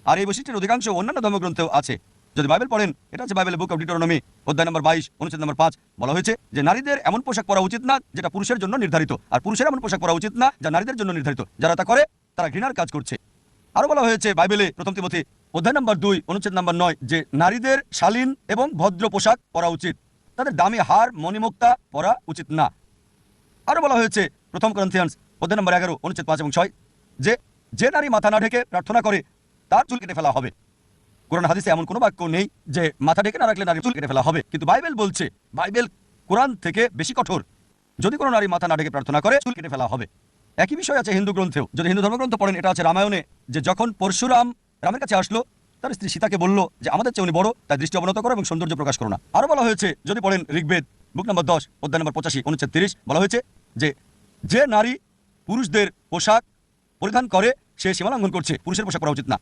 আর এই বৈশিষ্ট্যের অধিকাংশ অন্যান্য ধর্মগ্রন্থেও আছে। যদি বাইবেল পড়েন, এটা হচ্ছে বাইবেলের বুক অফ ডিউটেরোনমি অধ্যায় নম্বর 22 অনুচ্ছেদ নম্বর 5। বলা হয়েছে যে নারীদের এমন পোশাক পরা উচিত না যেটা পুরুষের জন্য নির্ধারিত, আর পুরুষের এমন পোশাক পরা উচিত না যা নারীদের জন্য নির্ধারিত। যারা তা করে তারা ঘৃণার কাজ করছে। আরো বলা হয়েছে বাইবেলে প্রথম তিমথি অধ্যায় নম্বর 2 অনুচ্ছেদ নম্বর 9 যে নারীদের শালীন এবং ভদ্র পোশাক পরা উচিত, তাদের দামি হার মণিমুক্তা পরা উচিত না। আরো বলা হয়েছে প্রথম করিন্থিয়ান্স অধ্যায় নম্বর 11 অনুচ্ছেদ 5 এবং 6 যে যে নারী মাথা না ঢেকে প্রার্থনা করে তার চুল কেটে ফেলা হবে। কোরআন হাদিসে এমন কোনো বাক্য নেই যে মাথা ঢেকে না রাখলে নারীর চুল কেটে ফেলা হবে, কিন্তু বাইবেল বলছে, বাইবেল কোরআন থেকে বেশি কঠোর, যদি কোনো নারী মাথা না ঢেকে প্রার্থনা করে চুল কেটে ফেলা হবে। একই বিষয় আছে হিন্দু গ্রন্থেও। যদি হিন্দু ধর্মগ্রন্থ পড়েন, এটা আছে রামায়ণে, যে যখন পরশুরাম রামের কাছে আসলো, তার স্ত্রী সীতাকে বলল যে আমাদের চেয়ে উনি বড়, তাই দৃষ্টি অবনত করো এবং সৌন্দর্য প্রকাশ করো না। আরো বলা হয়েছে, যদি পড়েন ঋগ্বেদ বুক নম্বর 10 অধ্যায় নম্বর 85 অনুচ্ছেদ 30, বলা হয়েছে যে যে নারী পুরুষদের পোশাক পরিধান করে সে সীমা লঙ্ঘন করছে, পুরুষের পোশাক পরা উচিত না।